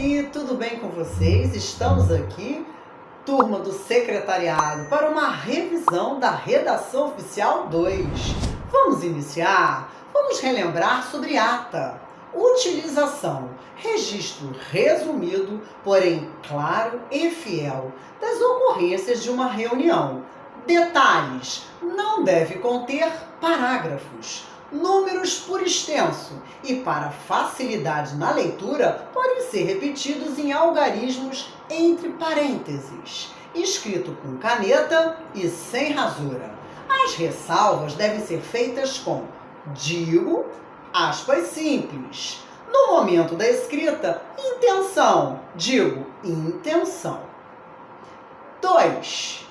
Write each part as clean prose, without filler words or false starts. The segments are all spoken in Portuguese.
aí, tudo bem com vocês? Estamos aqui, turma do secretariado, para uma revisão da Redação Oficial 2. Vamos iniciar? Vamos relembrar sobre ata. Utilização, registro resumido, porém claro e fiel, das ocorrências de uma reunião. Detalhes, não deve conter parágrafos. Números por extenso e, para facilidade na leitura, podem ser repetidos em algarismos entre parênteses, escrito com caneta e sem rasura. As ressalvas devem ser feitas com digo, aspas simples. No momento da escrita, intenção, digo intenção. 2.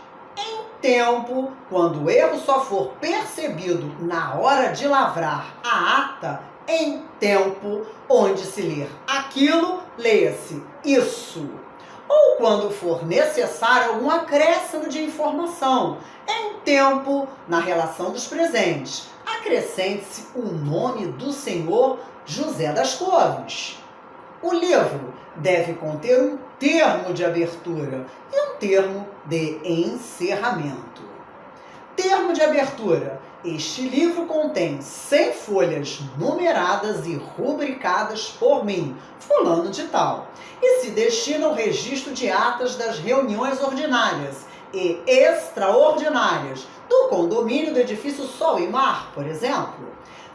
Tempo, quando o erro só for percebido na hora de lavrar a ata, em tempo, onde se ler aquilo, leia-se isso. Ou quando for necessário algum acréscimo de informação, em tempo, na relação dos presentes, acrescente-se o nome do senhor José das Couves. O livro deve conter um termo de abertura e um termo de encerramento. Termo de abertura. Este livro contém 100 folhas numeradas e rubricadas por mim, fulano de tal, e se destina ao registro de atas das reuniões ordinárias e extraordinárias do condomínio do edifício Sol e Mar, por exemplo.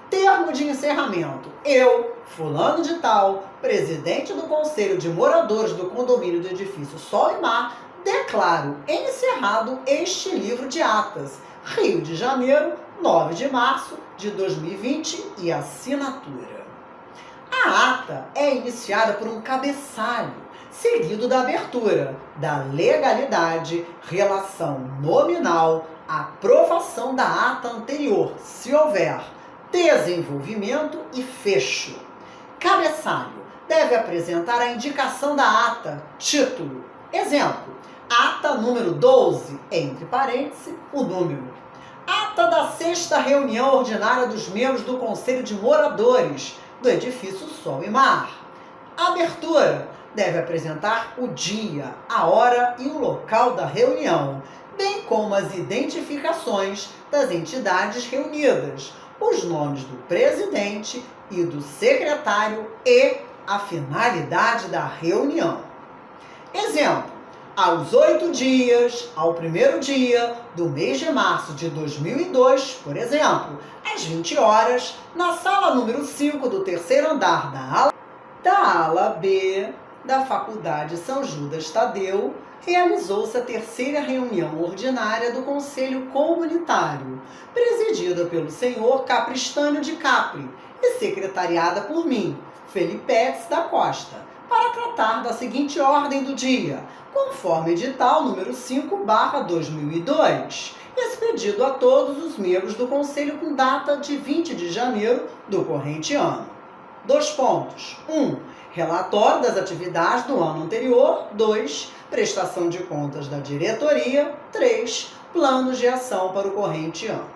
Termo de encerramento. Eu, fulano de tal, presidente do Conselho de Moradores do condomínio do edifício Sol e Mar, declaro encerrado este livro de atas. Rio de Janeiro, 9 de março de 2020 e assinatura. A ata é iniciada por um cabeçalho, seguido da abertura, da legalidade, relação nominal, aprovação da ata anterior, se houver, desenvolvimento e fecho. Cabeçalho deve apresentar a indicação da ata, título. Exemplo, ata número 12, entre parênteses, o número. Ata da 6ª reunião ordinária dos membros do Conselho de Moradores do edifício Sol e Mar. Abertura deve apresentar o dia, a hora e o local da reunião, bem como as identificações das entidades reunidas, os nomes do presidente e do secretário e a finalidade da reunião. Exemplo, aos 8 dias, ao primeiro dia do mês de março de 2002, por exemplo, às 20 horas, na sala número 5 do terceiro andar da ala B da Faculdade São Judas Tadeu, realizou-se a 3ª reunião ordinária do Conselho Comunitário, presidida pelo senhor Capristânio de Capri e secretariada por mim, Felipetes da Costa, para tratar da seguinte ordem do dia, conforme edital número 5/2002, expedido a todos os membros do Conselho com data de 20 de janeiro do corrente ano. 2 pontos. 1. Relatório das atividades do ano anterior. 2. Prestação de contas da diretoria. 3. Planos de ação para o corrente ano.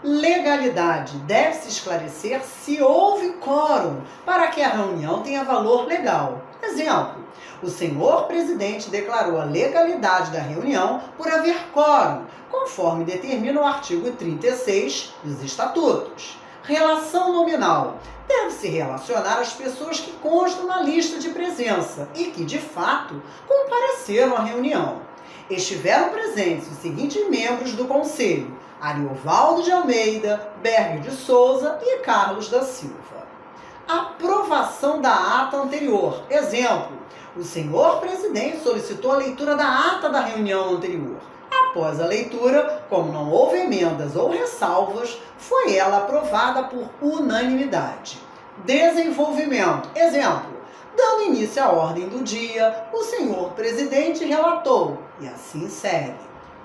Legalidade. Deve-se esclarecer se houve quórum para que a reunião tenha valor legal. Exemplo, o senhor presidente declarou a legalidade da reunião por haver quórum, conforme determina o artigo 36 dos estatutos. Relação nominal. Deve-se relacionar as pessoas que constam na lista de presença e que, de fato, compareceram à reunião. Estiveram presentes os seguintes membros do Conselho: Ariovaldo de Almeida, Berg de Souza e Carlos da Silva. Aprovação da ata anterior. Exemplo, o senhor presidente solicitou a leitura da ata da reunião anterior. Após a leitura, como não houve emendas ou ressalvas, foi ela aprovada por unanimidade. Desenvolvimento. Exemplo, dando início à ordem do dia, o senhor presidente relatou, e assim segue.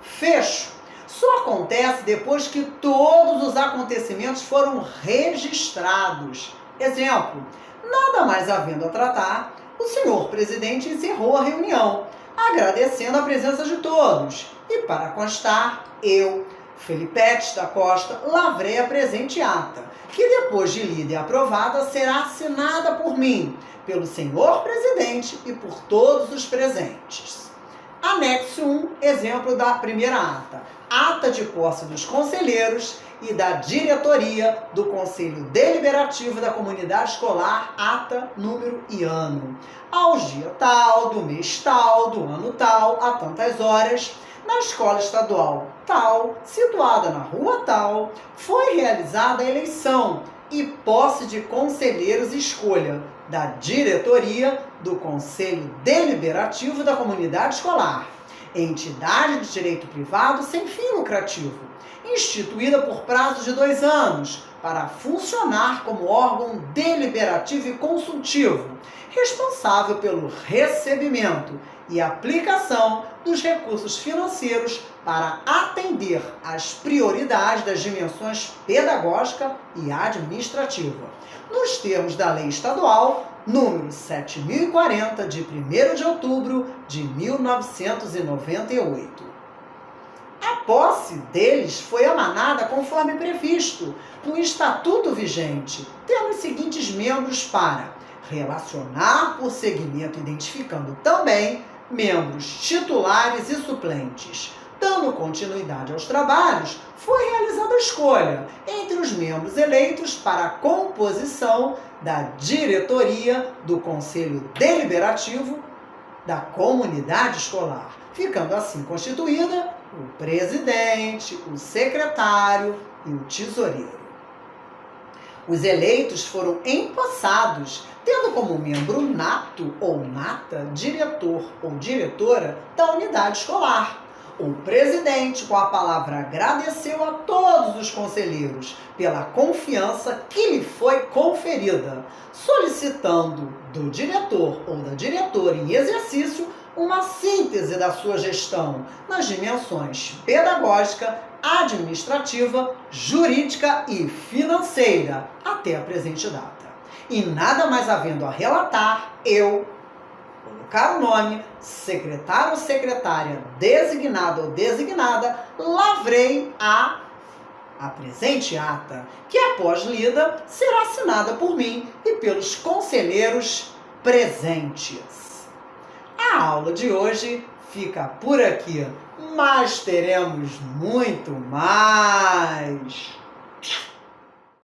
Fecho. Só acontece depois que todos os acontecimentos foram registrados. Exemplo, nada mais havendo a tratar, o senhor presidente encerrou a reunião, agradecendo a presença de todos. E para constar, eu, Felipetes da Costa, lavrei a presente ata, que depois de lida e aprovada será assinada por mim, pelo senhor presidente e por todos os presentes. Anexo 1, exemplo da primeira ata. Ata de posse dos conselheiros e da diretoria do Conselho Deliberativo da Comunidade Escolar, ata, número e ano. Aos dia tal, do mês tal, do ano tal, a tantas horas, na escola estadual tal, situada na rua tal, foi realizada a eleição e posse de conselheiros e escolha da diretoria do Conselho Deliberativo da Comunidade Escolar, entidade de direito privado sem fim lucrativo, instituída por prazo de 2 anos, para funcionar como órgão deliberativo e consultivo, responsável pelo recebimento e aplicação dos recursos financeiros para atender às prioridades das dimensões pedagógica e administrativa, nos termos da Lei Estadual número 7.040, de 1º de outubro de 1998. A posse deles foi emanada conforme previsto no Estatuto vigente, tendo os seguintes membros para relacionar por segmento, identificando também membros titulares e suplentes. Dando continuidade aos trabalhos, foi realizada a escolha entre os membros eleitos para a composição da diretoria do Conselho Deliberativo da Comunidade Escolar, ficando assim constituída o presidente, o secretário e o tesoureiro. Os eleitos foram empossados, tendo como membro nato ou nata, diretor ou diretora da unidade escolar. O presidente, com a palavra, agradeceu a todos os conselheiros pela confiança que lhe foi conferida, solicitando do diretor ou da diretora em exercício uma síntese da sua gestão nas dimensões pedagógica, administrativa, jurídica e financeira, até a presente data. E nada mais havendo a relatar, eu colocar o nome, secretário ou secretária designado ou designada, lavrei a presente ata, que após lida será assinada por mim e pelos conselheiros presentes. A aula de hoje fica por aqui, mas teremos muito mais.